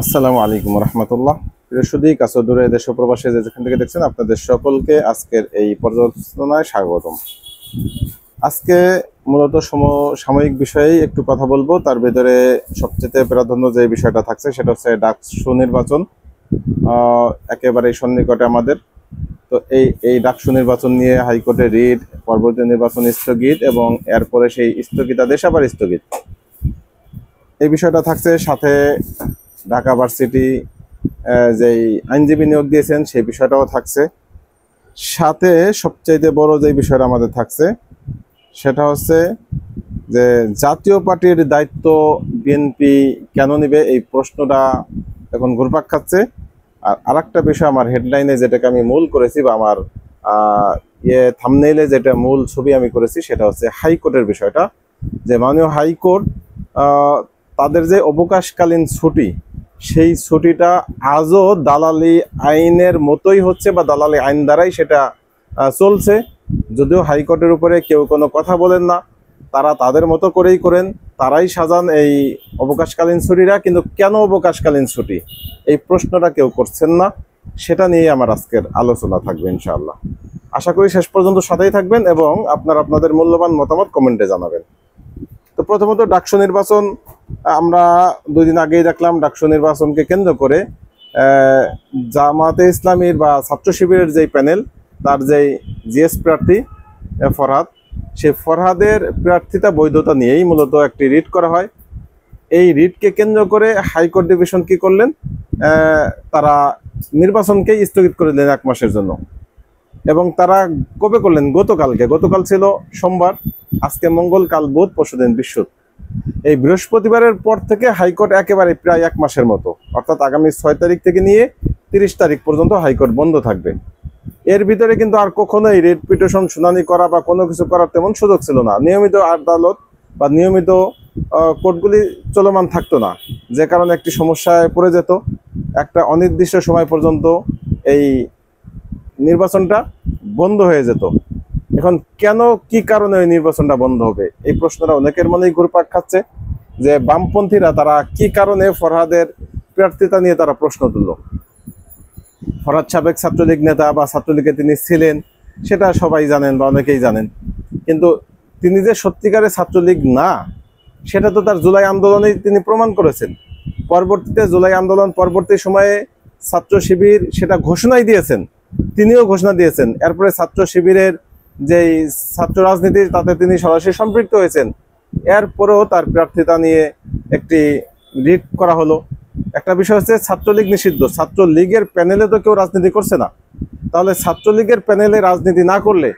আসসালামু আলাইকুম রহমতুল্লাহ। প্রিয় সুদী কাছে দূরে দেশ ও প্রবাসে যেখান থেকে দেখছেন আপনাদের সকলকে আজকের এই পর্যালোচনায় স্বাগতম। আজকে মূলত সাময়িক বিষয়েই একটু কথা বলবো। তার ভিতরে সবচেয়ে প্রাধান্য যে বিষয়টা থাকছে সেটা হচ্ছে ডাকসু নির্বাচন। একেবারে সন্নিকটে আমাদের। তো এই ডাকসু নির্বাচন নিয়ে হাইকোর্টে রিট, পরবর্তী নির্বাচন স্থগিত এবং এরপরে সেই স্থগিতাদেশ আবার স্থগিত, এই বিষয়টা থাকছে। সাথে ঢাকা ভার্সিটি যেই আইনজীবী নিয়োগ দিয়েছেন সেই বিষয়টাও থাকছে। সাথে সবচাইতে বড় যে বিষয়টা আমাদের থাকছে সেটা হচ্ছে যে জাতীয় পার্টির দায়িত্ব বিএনপি কেন নিবে, এই প্রশ্নটা এখন ঘুরপাক খাচ্ছে। আর আরেকটা বিষয় আমার হেডলাইনে যেটাকে আমি মূল করেছি বা আমার থাম্বনেইলে যেটা মূল ছবি আমি করেছি সেটা হচ্ছে হাইকোর্টের বিষয়টা। যে মাননীয় হাইকোর্ট তাদের যে অবকাশকালীন ছুটি, সেই ছুটিটা আজও দালালি আইনের মতোই হচ্ছে বা দালালি আইন দ্বারাই সেটা চলছে। যদিও হাইকোর্টের উপরে কেউ কোনো কথা বলেন না, তারা তাদের মতো করেই করেন, তারাই সাজান এই অবকাশকালীন ছুটিরা। কিন্তু কেন অবকাশকালীন ছুটি, এই প্রশ্নটা কেউ করছেন না। সেটা নিয়ে আমার আজকের আলোচনা থাকবে ইনশাআল্লাহ। আশা করি শেষ পর্যন্ত সাথেই থাকবেন এবং আপনাদের মূল্যবান মতামত কমেন্টে জানাবেন। তো প্রথমত ডাকসু নির্বাচন, আমরা 2 দিন আগেই দেখলাম ডাকসু নির্বাচনকে কেন্দ্র করে জামাতে ইসলামীর বা ছাত্র শিবিরের যেই প্যানেল, তার যেই জিএস প্রার্থী ফরহাদ, সেই ফরহাদের প্রার্থিতা বৈধতা নিয়েই মূলত একটি রিট করা হয়। এই রিটকে কেন্দ্র করে হাইকোর্ট ডিভিশন কি করলেন, তারা নির্বাচনকেই স্থগিত করে দিলেন 1 মাসের জন্য। এবং তারা কবে করলেন? গতকাল ছিল সোমবার, আজকে মঙ্গল, কাল বুধ, পরশুদিন বৃহস্পতি। এই বৃহস্পতিবারের পর থেকে হাইকোর্ট একেবারে প্রায় 1 মাসের মতো, অর্থাৎ আগামী 6 তারিখ থেকে নিয়ে 30 তারিখ পর্যন্ত হাইকোর্ট বন্ধ থাকবে। এর ভিতরে কিন্তু আর কখনোই রিট পিটিশন শুনানি করা বা কোনো কিছু করার তেমন সুযোগ ছিল না। নিয়মিত আদালত বা নিয়মিত কোর্টগুলি চলমান থাকতো না, যে কারণে একটি সমস্যায় পড়ে যেত। একটা অনির্দিষ্ট সময় পর্যন্ত এই নির্বাচনটা বন্ধ হয়ে যেত। এখন কেন, কি কারণে ওই নির্বাচনটা বন্ধ হবে, এই প্রশ্নটা অনেকের মনেই ঘুরপাক খাচ্ছে। যে বামপন্থীরা তারা কি কারণে ফরহাদের প্রার্থিতা নিয়ে তারা প্রশ্ন তুলল। ফরহাদ সাবেক ছাত্রলীগ নেতা বা ছাত্রলীগে তিনি ছিলেন, সেটা সবাই জানেন বা অনেকেই জানেন। কিন্তু তিনি যে সত্যিকারের ছাত্রলীগ না, সেটা তো তার জুলাই আন্দোলনেই তিনি প্রমাণ করেছেন। পরবর্তীতে জুলাই আন্দোলন পরবর্তী সময়ে ছাত্র শিবির সেটা ঘোষণাই দিয়েছেন, তিনিও ঘোষণা দিয়েছেন। এরপরে ছাত্র শিবিরের যেই ছাত্র রাজনীতি, তাতে তিনি সরাসরি সম্পৃক্ত হয়েছেন। এরপরেও তার প্রার্থিতা নিয়ে একটি রিট করা হলো। একটা বিষয় হচ্ছে ছাত্রলীগ নিষিদ্ধ, ছাত্রলীগের প্যানেলে তো কেউ রাজনীতি করছে না। তাহলে ছাত্রলীগের প্যানেলে রাজনীতি না করলে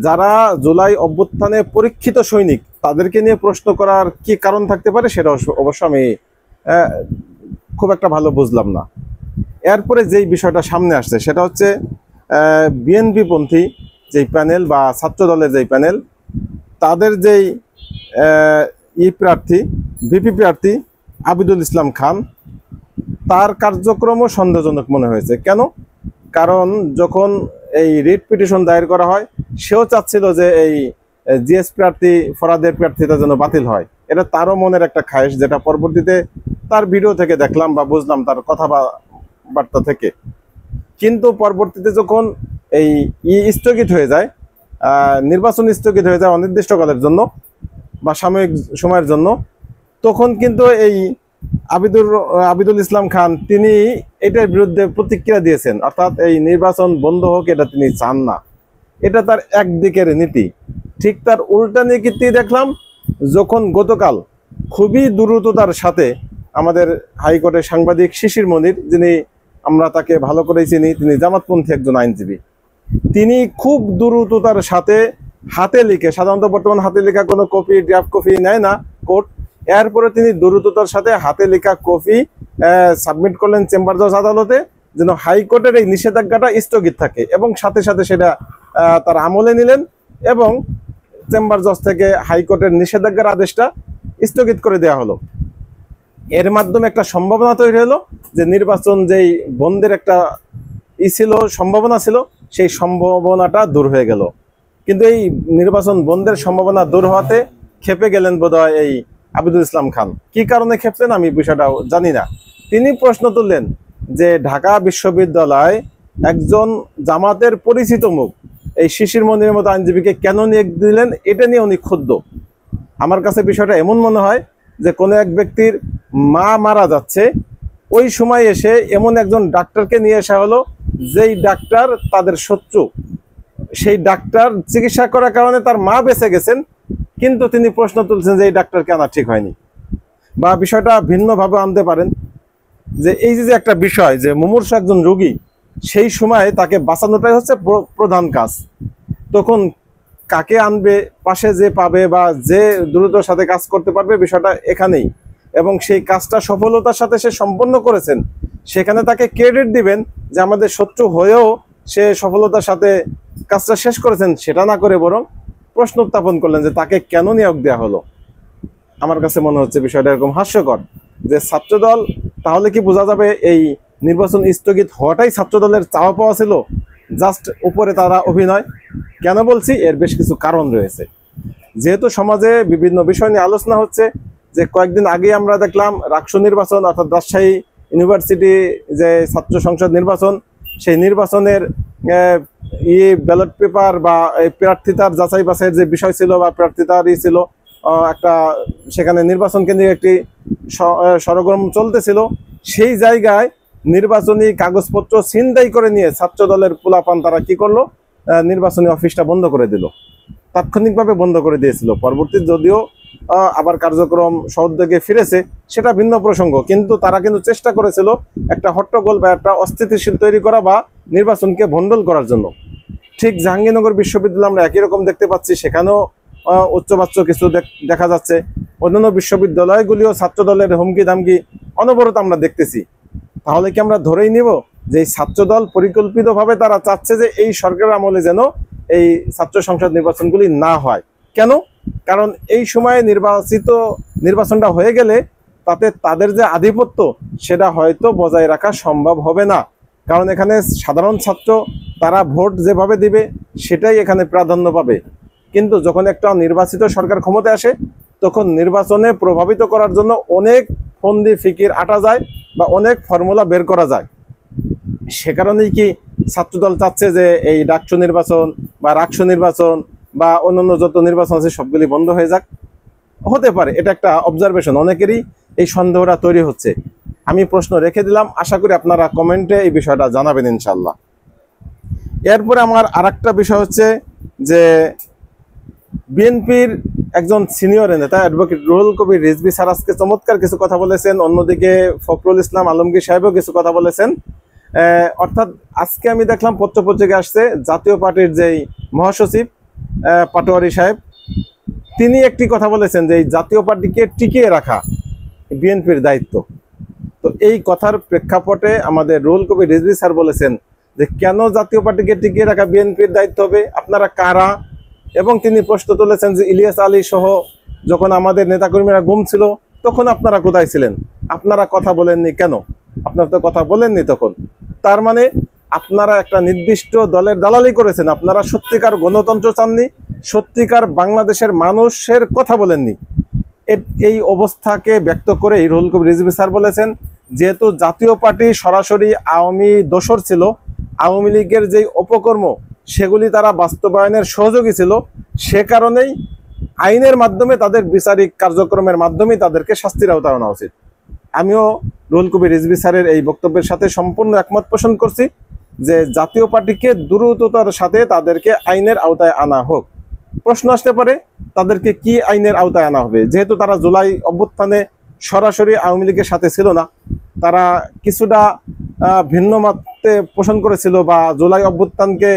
যারা জুলাই অভ্যুত্থানে পরীক্ষিত সৈনিক, তাদেরকে নিয়ে প্রশ্ন করার কি কারণ থাকতে পারে, সেটা অবশ্য আমি খুব একটা ভালো বুঝলাম না। এরপরে যেই বিষয়টা সামনে আসছে সেটা হচ্ছে বিএনপি পন্থী যেই প্যানেল বা ছাত্র দলের যেই প্যানেল, তাদের যেই প্রার্থী, ভিপি প্রার্থী আবিদুল ইসলাম খান, তার কার্যক্রমও সন্দেহজনক মনে হয়েছে। কেন? কারণ যখন এই রিট পিটিশন দায়ের করা হয়, সেও চাচ্ছিল যে এই জিএস প্রার্থী ফরহাদের প্রার্থিতা যেন বাতিল হয়। এটা তারও মনের একটা খায়েশ, যেটা পরবর্তীতে তার ভিডিও থেকে দেখলাম বা বুঝলাম, তার কথাবার্তা থেকে। কিন্তু পরবর্তীতে যখন এই স্থগিত হয়ে যায়, নির্বাচন স্থগিত হয়ে যায় অনির্দিষ্টকালের জন্য বা সাময়িক সময়ের জন্য, তখন কিন্তু এই আবিদুল ইসলাম খান তিনি এটার বিরুদ্ধে প্রতিক্রিয়া দিয়েছেন। অর্থাৎ এই নির্বাচন বন্ধ হোক, এটা তিনি চান না। এটা তার একদিকের নীতি। ঠিক তার উল্টা নীতি দেখলাম যখন গতকাল খুবই দ্রুততার সাথে আমাদের হাইকোর্টের সাংবাদিক শিশির মনির, যিনি আমরা তাকে ভালো করেই চিনি, তিনি জামাতপন্থী একজন আইনজীবী, তিনি খুব দ্রুততার সাথে হাতে লিখে, সাধারণত বর্তমান হাতে লেখা কোনো কপি, ড্রাফট কপি নেয় না কোর্ট, এরপরে তিনি দ্রুততার সাথে হাতে লেখা কপি সাবমিট করলেন চেম্বার জজ আদালতে, যেন হাইকোর্টের এই নিষেধাজ্ঞাটা স্থগিত থাকে। এবং সাথে সাথে সেটা তার আমলে নিলেন এবং চেম্বার জজ থেকে হাইকোর্টের নিষেধাজ্ঞার আদেশটা স্থগিত করে দেওয়া হলো। এর মাধ্যমে একটা সম্ভাবনা তৈরি হলো যে নির্বাচন যেই বন্ধের একটা ছিল, সম্ভাবনা ছিল, সেই সম্ভাবনাটা দূর হয়ে গেল। কিন্তু এই নির্বাচন বন্ধের সম্ভাবনা দূর হওয়াতে খেপে গেলেন বোধহয় এই আবিদুল ইসলাম খান। কি কারণে খেপলেন আমি বিষয়টাও জানি না। তিনি প্রশ্ন তুললেন যে ঢাকা বিশ্ববিদ্যালয় একজন জামাতের পরিচিত মুখ এই শিশির মনিরের মতো আইনজীবীকে কেন নিয়োগ দিলেন, এটা নিয়ে উনি ক্ষুব্ধ। আমার কাছে বিষয়টা এমন মনে হয় যে কোনো এক ব্যক্তির মা মারা যাচ্ছে, ওই সময় এসে এমন একজন ডাক্তারকে নিয়ে আসা হলো যেই ডাক্তার তাদের শত্রু। সেই ডাক্তার চিকিৎসা করার কারণে তার মা বেঁচে গেছেন, কিন্তু তিনি প্রশ্ন তুলছেন যে এই ডাক্তারকে আনা ঠিক হয়নি। বা বিষয়টা ভিন্নভাবে আনতে পারেন যে এই যে একটা বিষয় যে মুমূর্ষু একজন রোগী, সেই সময় তাকে বাঁচানোটাই হচ্ছে প্রধান কাজ। তখন কাকে আনবে, পাশে যে পাবে বা যে দ্রুততার সাথে কাজ করতে পারবে, বিষয়টা এখানেই। এবং সেই কাজটা সফলতার সাথে সে সম্পন্ন করেছেন, সেখানে তাকে ক্রেডিট দিবেন যে আমাদের শত্রু হয়েও সে সফলতার সাথে কাজটা শেষ করেছেন, সেটা না করে বরং প্রশ্ন উত্থাপন করলেন যে তাকে কেন নিয়োগ দেওয়া হলো। আমার কাছে মনে হচ্ছে বিষয়টা এরকম হাস্যকর যে ছাত্রদল, তাহলে কি বোঝা যাবে এই নির্বাচন স্থগিত হওয়াটাই ছাত্রদলের চাওয়া পাওয়া ছিল, জাস্ট উপরে তারা অভিনয়? কেন বলছি, এর বেশ কিছু কারণ রয়েছে। যেহেতু সমাজে বিভিন্ন বিষয় নিয়ে আলোচনা হচ্ছে, যে কয়েকদিন আগে আমরা দেখলাম রাকসু নির্বাচন অর্থাৎ রাজশাহী ইউনিভার্সিটি যে ছাত্র সংসদ নির্বাচন, সেই নির্বাচনের ব্যালট পেপার বা প্রার্থিতার যাচাই বাছাইয়ের যে বিষয় ছিল বা প্রার্থিতার ছিল একটা, সেখানে নির্বাচনকে নিয়ে একটি সরগরম চলতেছিল। সেই জায়গায় নির্বাচনী কাগজপত্র ছিনতাই করে নিয়ে ছাত্র দলের পোলাপান তারা কি করলো, নির্বাচনী অফিসটা বন্ধ করে দিল, তাৎক্ষণিকভাবে বন্ধ করে দিয়েছিল। পরবর্তী যদিও আবার কার্যক্রম সউদ্যোগে ফিরেছে, সেটা ভিন্ন প্রসঙ্গ, কিন্তু তারা কিন্তু চেষ্টা করেছিল একটা হট্টগোল বা একটা অস্থিতিশীল তৈরি করা বা নির্বাচনকে ভণ্ডুল করার জন্য। ঠিক জাহাঙ্গীরনগর বিশ্ববিদ্যালয় আমরা একই রকম দেখতে পাচ্ছি, সেখানেও উচ্চবাচ্য কিছু দেখা যাচ্ছে। অন্যান্য বিশ্ববিদ্যালয়গুলিও ছাত্র দলের হুমকি ধামকি অনবরত আমরা দেখতেছি। তাহলে কি আমরা ধরেই নিব যে এই ছাত্রদল পরিকল্পিতভাবে তারা চাচ্ছে যে এই সরকারের আমলে যেন এই ছাত্র সংসদ নির্বাচনগুলি না হয়? কেন? কারণ এই সময়ে নির্বাচনটা হয়ে গেলে তাতে তাদের যে আধিপত্য সেটা হয়তো বজায় রাখা সম্ভব হবে না। কারণ এখানে সাধারণ ছাত্র তারা ভোট যেভাবে দিবে সেটাই এখানে প্রাধান্য পাবে। কিন্তু যখন একটা নির্বাচিত সরকার ক্ষমতায় আসে, তখন নির্বাচনে প্রভাবিত করার জন্য অনেক ফন্দি ফিকির আটা যায় বা অনেক ফর্মুলা বের করা যায়। সে কারণেই কি ছাত্রদল চাচ্ছে যে এই ডাকসু নির্বাচন বা রাকসু নির্বাচন বা অন্যান্য যত নির্বাচন আছে সবগুলি বন্ধ হয়ে যাক? হতে পারে, এটা একটা অবজারভেশন, অনেকেরই এই সন্দেহটা তৈরি হচ্ছে। আমি প্রশ্ন রেখে দিলাম, আশা করি আপনারা কমেন্টে এই বিষয়টা জানাবেন ইনশাল্লাহ। এরপরে আমার আরেকটা বিষয় হচ্ছে যে বিএনপির একজন সিনিয়র নেতা অ্যাডভোকেট রুহুল কবির রিজভী স্যার আজকে চমৎকার কিছু কথা বলেছেন, অন্যদিকে ফখরুল ইসলাম আলমগীর সাহেবও কিছু কথা বলেছেন। অর্থাৎ আজকে আমি দেখলাম পত্রপত্রিকায় আসছে জাতীয় পার্টির যেই মহাসচিব পাটোয়ারি সাহেব, তিনি একটি কথা বলেছেন যে এই জাতীয় পার্টিকে টিকিয়ে রাখা বিএনপির দায়িত্ব। তো এই কথার প্রেক্ষাপটে আমাদের রুহুল কবির রিজভী স্যার বলেছেন যে কেন জাতীয় পার্টিকে টিকিয়ে রাখা বিএনপির দায়িত্ব হবে, আপনারা কারা? এবং তিনি প্রশ্ন তুলেছেন যে ইলিয়াস আলী সহ যখন আমাদের নেতাকর্মীরা গুম ছিল তখন আপনারা কোথায় ছিলেন, আপনারা কথা বলেননি কেন? আপনারা তো কথা বলেননি তখন। তার মানে আপনারা একটা নির্দিষ্ট দলের দালালি করেছেন, আপনারা সত্যিকার গণতন্ত্র চাননি, সত্যিকার বাংলাদেশের মানুষের কথা বলেননি। এই অবস্থাকে ব্যক্ত করে রুহুল কবির রিজভী স্যার বলেছেন যেহেতু জাতীয় পার্টি সরাসরি আওয়ামী দোসর ছিল, আওয়ামী লীগের যেই অপকর্ম সেগুলি তারা বাস্তবায়নের সহযোগী ছিল, সে কারণেই আইনের মাধ্যমে তাদের বিচারিক কার্যক্রমের মাধ্যমেই তাদেরকে শাস্তির আওতায় আনা উচিত। আমিও রুহুল কবির রিজভী স্যারের এই বক্তব্যের সাথে সম্পূর্ণ একমত পোষণ করছি যে জাতীয় পার্টিকে দ্রুততার সাথে তাদেরকে আইনের আওতায় আনা হোক। প্রশ্ন আসতে পারে তাদেরকে কি আইনের আওতায় আনা হবে, যেহেতু তারা জুলাই অভ্যুত্থানে সরাসরি আওয়ামী লীগের সাথে ছিল না, তারা কিছুটা ভিন্ন মতে পোষণ করেছিল বা জুলাই অভ্যুত্থানকে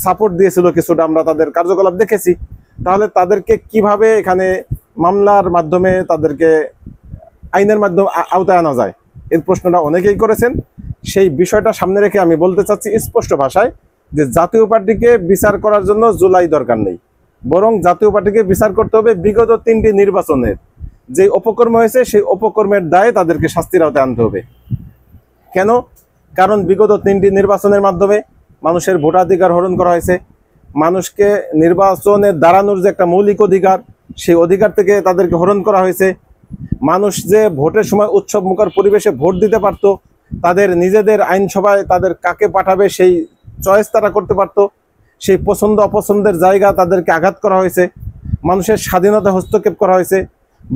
সাপোর্ট দিয়েছিল কিছুটা, আমরা তাদের কার্যকলাপ দেখেছি। তাহলে তাদেরকে কিভাবে এখানে মামলার মাধ্যমে তাদেরকে আইনের মাধ্যমে আওতায় আনা যায়, এর প্রশ্নটা অনেকেই করেছেন। সেই বিষয়টা সামনে রেখে আমি বলতে চাচ্ছি স্পষ্ট ভাষায় যে জাতীয় পার্টিকে বিচার করার জন্য জুলাই দরকার নেই, বরং জাতীয় পার্টিকে বিচার করতে হবে বিগত 3টি নির্বাচনের যে অপকর্ম হয়েছে সেই অপকর্মের দায়ে তাদেরকে শাস্তির আওতায় আনতে হবে। কেন? কারণ বিগত 3টি নির্বাচনের মাধ্যমে মানুষের ভোটাধিকার হরণ করা হয়েছে, মানুষকে নির্বাচনে দাঁড়ানোর যে একটা মৌলিক অধিকার সেই অধিকার থেকে তাদেরকে হরণ করা হয়েছে, মানুষ যে ভোটের সময় উৎসব মুখর পরিবেশে ভোট দিতে পারত, তাদের নিজেদের আইনসভায় তাদের কাকে পাঠাবে সেই চয়েস তারা করতে পারত, সেই পছন্দ অপছন্দের জায়গা তাদেরকে আঘাত করা হয়েছে, মানুষের স্বাধীনতা হস্তক্ষেপ করা হয়েছে,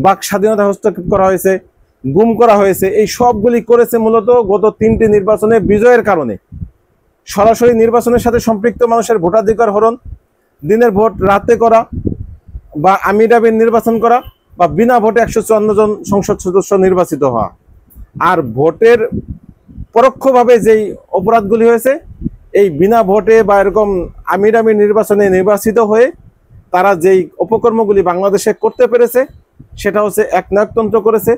বাক স্বাধীনতা হস্তক্ষেপ করা হয়েছে, গুম করা হয়েছে। এই সবগুলি করেছে মূলত গত 3টি নির্বাচনে বিজয়ের কারণে। সরাসরি নির্বাচনের সাথে সম্পৃক্ত মানুষের ভোটাধিকার হরণ, দিনের ভোট রাতে করা, বা আমিরাবির নির্বাচন করা, বা বিনা ভোটে 154 জন সংসদ সদস্য নির্বাচিত হওয়া। আর ভোটের পরোক্ষভাবে যেই অপরাধগুলি হয়েছে, এই বিনা ভোটে বা এরকম আমিরামি নির্বাচনে নির্বাচিত হয়ে তারা যেই অপকর্মগুলি বাংলাদেশে করতে পেরেছে, সেটা হচ্ছে একনায়কতন্ত্র করেছে,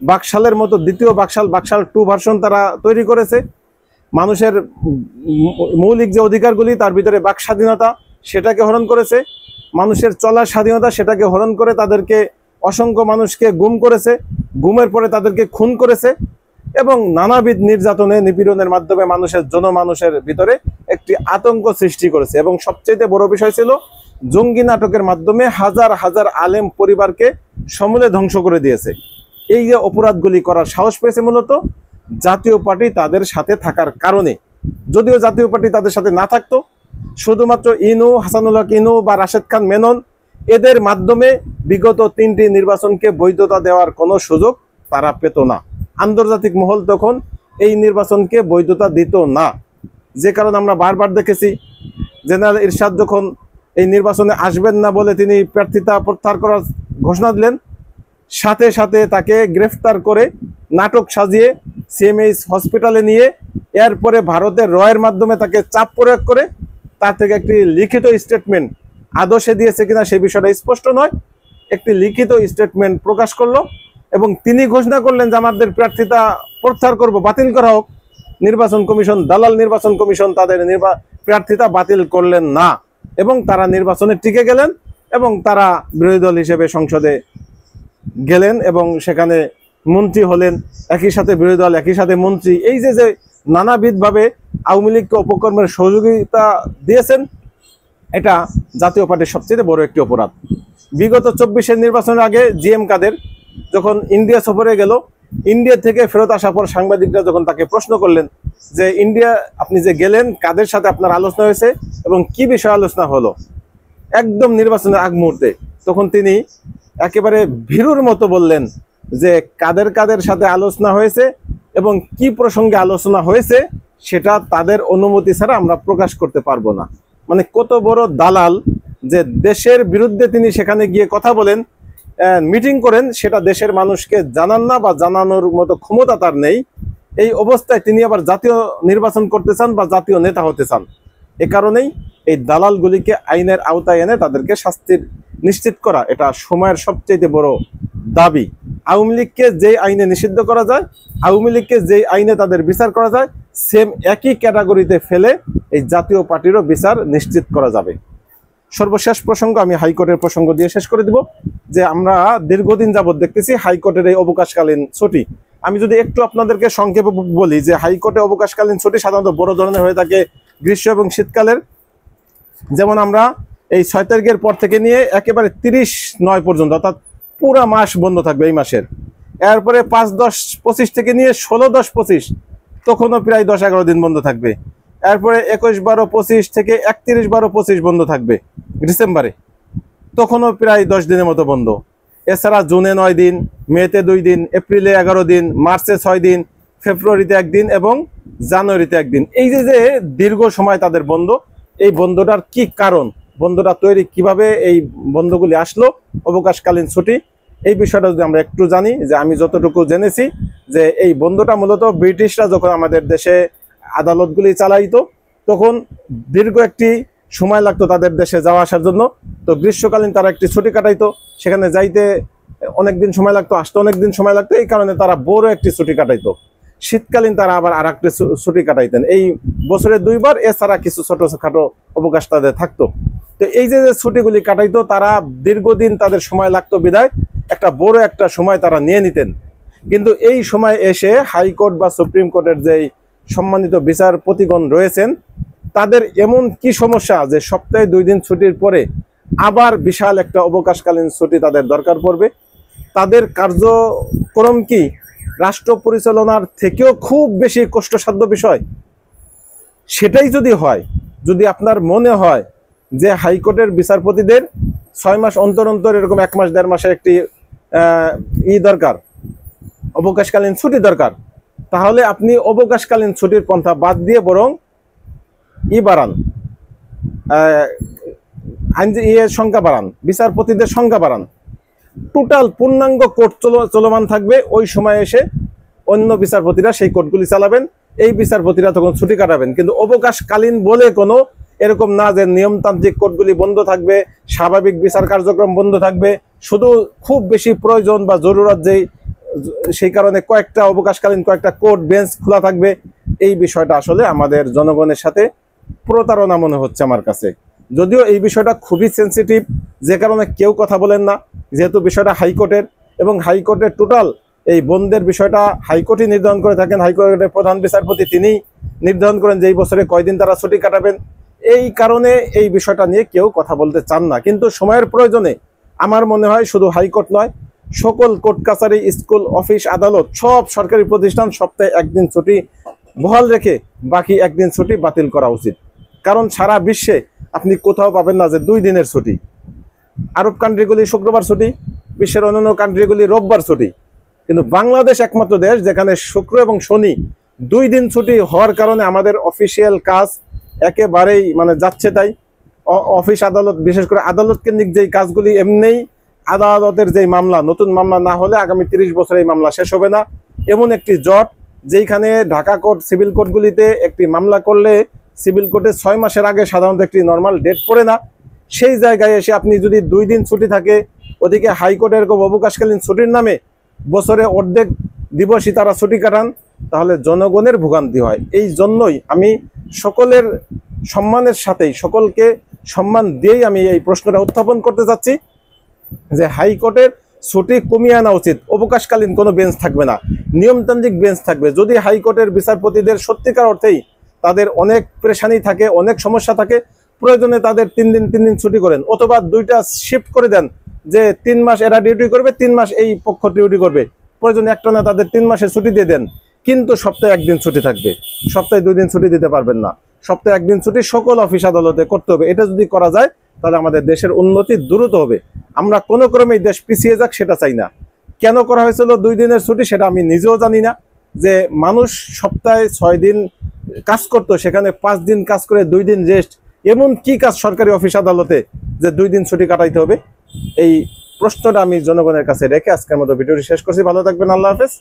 বাকশালের মতো দ্বিতীয় বাকশাল 2 ভার্সন তারা তৈরি করেছে। মানুষের মৌলিক যে অধিকারগুলি, তার ভিতরে বাক স্বাধীনতা, সেটাকে হরণ করেছে। মানুষের চলার স্বাধীনতা, সেটাকে হরণ করে তাদেরকে অসংখ্য মানুষকে গুম করেছে, গুমের পরে তাদেরকে খুন করেছে, এবং নানাবিধ নির্যাতনে নিপীড়নের মাধ্যমে জনমানুষের ভিতরে একটি আতঙ্ক সৃষ্টি করেছে। এবং সবচেয়ে বড় বিষয় ছিল জঙ্গি নাটকের মাধ্যমে হাজার হাজার আলেম পরিবারকে সমূলে ধ্বংস করে দিয়েছে। এই যে অপরাধগুলি করার সাহস পেয়েছে মূলত জাতীয় পার্টি তাদের সাথে থাকার কারণে। যদিও জাতীয় পার্টি তাদের সাথে না থাকতো, শুধুমাত্র ইনু, হাসানুল হক ইনু বা রাশেদ খান মেনন, এদের মাধ্যমে বিগত 3টি নির্বাচনকে বৈধতা দেওয়ার কোনো সুযোগ তারা পেত না। আন্তর্জাতিক মহল তখন এই নির্বাচনকে বৈধতা দিত না, যে কারণে আমরা বারবার দেখেছি জেনারেল ইরশাদ যখন এই নির্বাচনে আসবেন না বলে তিনি প্রার্থিতা প্রত্যাহার করার ঘোষণা দিলেন, সাথে সাথে তাকে গ্রেফতার করে নাটক সাজিয়ে সিএমএইচ হসপিটালে নিয়ে এরপরে ভারতের রয়ের মাধ্যমে তাকে চাপ প্রয়োগ করে তার থেকে একটি লিখিত স্টেটমেন্ট, আদৌ সে দিয়েছে কিনা সে বিষয়টা স্পষ্ট নয়, একটি লিখিত স্টেটমেন্ট প্রকাশ করলো এবং তিনি ঘোষণা করলেন যে আমাদের প্রার্থিতা প্রত্যাহার করব, বাতিল করা হোক। নির্বাচন কমিশন, দালাল নির্বাচন কমিশন তাদের প্রার্থিতা বাতিল করলেন না এবং তারা নির্বাচনে টিকে গেলেন এবং তারা বিরোধী দল হিসেবে সংসদে গেলেন এবং সেখানে মন্ত্রী হলেন, একই সাথে বিরোধী দল, একই সাথে মন্ত্রী। এই যে নানাবিধভাবে আওয়ামী লীগকে অপকর্মের সহযোগিতা দিয়েছেন, এটা জাতীয় পার্টির সবচেয়ে বড় একটি অপরাধ। বিগত 24-এর নির্বাচনের আগে জিএম কাদের যখন ইন্ডিয়া সফরে গেল, ইন্ডিয়া থেকে ফেরত আসার পর সাংবাদিকরা যখন তাকে প্রশ্ন করলেন যে ইন্ডিয়া আপনি যে গেলেন, কাদের সাথে আপনার আলোচনা হয়েছে এবং কি বিষয়ে আলোচনা হলো একদম নির্বাচনের আগ মুহূর্তে, তখন তিনি একেবারে ভীরুর মতো বললেন যে কাদের সাথে আলোচনা হয়েছে এবং কি প্রসঙ্গে আলোচনা হয়েছে সেটা তাদের অনুমতি ছাড়া আমরা প্রকাশ করতে পারবো না। মানে কত বড় দালাল যে দেশের বিরুদ্ধে তিনি সেখানে গিয়ে কথা বলেন, মিটিং করেন, সেটা দেশের মানুষকে জানান না বা জানানোর মতো ক্ষমতা তার নেই। এই অবস্থায় তিনি আবার জাতীয় নির্বাচন করতে চান বা জাতীয় নেতা হতে চান। এ কারণেই এই দালালগুলিকে আইনের আওতায় এনে তাদেরকে শাস্তির নিশ্চিত করা এটা সময়ের সবচেয়ে বড় দাবি। আওয়ামী লীগকে যেই আইনে নিষিদ্ধ করা যায়, আওয়ামী লীগকে যেই আইনে তাদের বিচার করা যায়, সেম একই ক্যাটাগরিতে ফেলে এই জাতীয় পার্টিরও বিচার নিশ্চিত করা যাবে। সর্বশেষ প্রসঙ্গ আমি হাইকোর্টের প্রসঙ্গ দিয়ে শেষ করে দিব যে আমরা দীর্ঘদিন যাবৎ দেখতেছি হাইকোর্টের এই অবকাশকালীন ছুটি। আমি যদি একটু আপনাদেরকে সংক্ষেপে বলি যে হাইকোর্টে অবকাশকালীন ছুটি সাধারণত বড় ধরনের হয়ে থাকে গ্রীষ্ম এবং শীতকালের। যেমন আমরা এই 6 তারিখের পর থেকে নিয়ে একেবারে 30/9 পর্যন্ত, অর্থাৎ পুরা মাস বন্ধ থাকবে এই মাসের। এরপরে 5-10-25 থেকে নিয়ে 16-10-25 তখনও প্রায় 10-11 দিন বন্ধ থাকবে। এরপরে 21-12-25 থেকে 31-12-25 বন্ধ থাকবে ডিসেম্বরে, তখনও প্রায় 10 দিনের মতো বন্ধ। এছাড়া জুনে 9 দিন, মেতে 2 দিন, এপ্রিলে 11 দিন, মার্চে 6 দিন, ফেব্রুয়ারিতে 1 দিন এবং জানুয়ারিতে 1 দিন। এই যে দীর্ঘ সময় তাদের বন্ধ, এই বন্ধটার কি কারণ, বন্ধটা তৈরি কিভাবে, এই বন্ধগুলি আসলো, অবকাশকালীন ছুটি, এই বিষয়টা যদি আমরা একটু জানি, যে আমি যতটুকু জেনেছি যে এই বন্ধটা মূলত ব্রিটিশরা যখন আমাদের দেশে আদালতগুলি চালাইতো তখন দীর্ঘ একটি সময় লাগতো তাদের দেশে যাওয়া আসার জন্য। তো গ্রীষ্মকালীন তারা একটি ছুটি কাটাইতো, সেখানে যাইতে অনেকদিন সময় লাগতো, আসতে অনেকদিন সময় লাগতো, এই কারণে তারা বড় একটি ছুটি কাটাইতো। শীতকালীন তারা আবার আর একটি ছুটি কাটাইতেন, এই বছরে 2 বার, এছাড়া কিছু ছোটখাটো অবকাশ তাদের থাকতো। তো এই যে ছুটিগুলি কাটাইতো, তারা দীর্ঘদিন তাদের সময় লাগতো বিধায় একটা বড় একটা সময় তারা নিয়ে নিতেন। কিন্তু এই সময় এসে হাইকোর্ট বা সুপ্রিম কোর্টের যেই সম্মানিত বিচারপতিগণ রয়েছেন, তাদের এমন কি সমস্যা যে সপ্তাহে 2 দিন ছুটির পরে আবার বিশাল একটা অবকাশকালীন ছুটি তাদের দরকার পড়বে। তাদের কার্যক্রম কি রাষ্ট্র পরিচালনার থেকেও খুব বেশি কষ্টসাধ্য বিষয়? সেটাই যদি হয়, যদি আপনার মনে হয় যে হাইকোর্টের বিচারপতিদের 6 মাস অন্তর অন্তর এরকম 1 মাস 1.5 মাসের একটি দরকার, অবকাশকালীন ছুটি দরকার, তাহলে আপনি অবকাশকালীন ছুটির পন্থা বাদ দিয়ে বরং বাড়ান, সংখ্যা বাড়ান, বিচারপতিদের সংখ্যা বাড়ান। টোটাল পূর্ণাঙ্গ কোর্ট চলমান থাকবে, ওই সময় এসে অন্য বিচারপতিরা সেই কোর্টগুলি চালাবেন, এই বিচারপতিরা তখন ছুটি কাটাবেন। কিন্তু অবকাশকালীন বলে কোনো এরকম না যে নিয়মতান্ত্রিক কোর্টগুলি বন্ধ থাকবে, স্বাভাবিক বিচার কার্যক্রম বন্ধ থাকবে, শুধু খুব বেশি প্রয়োজন বা জরুরত যেই সেই কারণে কয়েকটা অবকাশকালীন কয়েকটা কোর্ট বেঞ্চ খোলা থাকবে। এই বিষয়টা আসলে আমাদের জনগণের সাথে প্রতারণা মনে হচ্ছে আমার কাছে। যদিও এই বিষয়টা খুবই সেন্সিটিভ, যে কারণে কেউ কথা বলেন না, যেহেতু বিষয়টা হাইকোর্টের, এবং হাইকোর্টের টোটাল এই বন্ধের বিষয়টা হাইকোর্টই নির্ধারণ করে থাকেন। হাইকোর্টের প্রধান বিচারপতি তিনি নির্ধারণ করেন যে এই বছরে কয়দিন তারা ছুটি কাটাবেন। এই কারণে এই বিষয়টা নিয়ে কেউ কথা বলতে চান না। কিন্তু সময়ের প্রয়োজনে আমার মনে হয় শুধু হাইকোর্ট নয়, সকল কোর্ট কাছারি, স্কুল, অফিস, আদালত, সব সরকারি প্রতিষ্ঠান সপ্তাহে 1 দিন ছুটি বহাল রেখে বাকি 1 দিন ছুটি বাতিল করা উচিত। কারণ সারা বিশ্বে আপনি কোথাও পাবেন না যে 2 দিনের ছুটি। আরব কান্ট্রিগুলি শুক্রবার ছুটি, বিশ্বের অন্যান্য কান্ট্রিগুলি রোববার ছুটি, কিন্তু বাংলাদেশ একমাত্র দেশ যেখানে শুক্র এবং শনি 2 দিন ছুটি হওয়ার কারণে আমাদের অফিসিয়াল কাজ একেবারেই যাচ্ছে তাই। অফিস আদালত, বিশেষ করে আদালত কেন্দ্রিক যেই কাজগুলি, এমনিই আদালতের যেই মামলা, নতুন মামলা না হলে আগামী 30 বছর এই মামলা শেষ হবে না, এমন একটি জট, যেইখানে ঢাকা কোর্ট, সিভিল কোর্টগুলিতে একটি মামলা করলে সিভিল কোর্টে 6 মাসের আগে সাধারণত একটি নর্মাল ডেট পড়ে না। সেই জায়গায় এসে আপনি যদি 2 দিন ছুটি থাকে, ওদিকে হাইকোর্টের এরকম অবকাশকালীন ছুটির নামে বছরে অর্ধেক দিবসই তারা ছুটি কাটান, তাহলে জনগণের ভোগান্তি হয়। এই জন্যই আমি সকলের সম্মানের সাথেই, সকলকে সম্মান দিয়েই আমি এই প্রশ্নটা উত্থাপন করতে চাচ্ছি যে হাইকোর্টের ছুটি কমিয়ে আনা উচিত। অবকাশকালীন কোনো বেঞ্চ থাকবে না, নিয়মতান্ত্রিক বেঞ্চ থাকবে। যদি হাইকোর্টের বিচারপতিদের সত্যিকার অর্থেই তাদের অনেক পেরেশানি থাকে, অনেক সমস্যা থাকে, প্রয়োজনে তাদের 3 দিন ছুটি করেন, অথবা 2টা শিফট করে দেন, যে 3 মাস এরা ডিউটি করবে, 3 মাস এই পক্ষ ডিউটি করবে, প্রয়োজনে একটানা তাদের 3 মাসের ছুটি দিয়ে দেন। কিন্তু সপ্তাহে 1 দিন ছুটি থাকবে, সপ্তাহে 2 দিন ছুটি দিতে পারবেন না। সপ্তাহে 1 দিন ছুটি সকল অফিস আদালতে করতে হবে। এটা যদি করা যায় তাহলে আমাদের দেশের উন্নতি দ্রুত হবে। আমরা কোনো ক্রমেই দেশ পিছিয়ে যাক সেটা চাই না। কেন করা হয়েছিল 2 দিনের ছুটি সেটা আমি নিজেও জানি না। যে মানুষ সপ্তাহে 6 দিন কাজ করতো, সেখানে 5 দিন কাজ করে 2 দিন রেস্ট, এমন কি কাজ সরকারি অফিস আদালতে যে 2 দিন ছুটি কাটাইতে হবে? এই প্রশ্নটা আমি জনগণের কাছে রেখে আজকের মতো ভিডিওটি শেষ করছি। ভালো থাকবেন, আল্লাহ হাফেজ,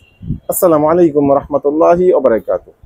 আসসালামু আলাইকুম রহমতুল্লাহি ওয়া বারাকাতুহু।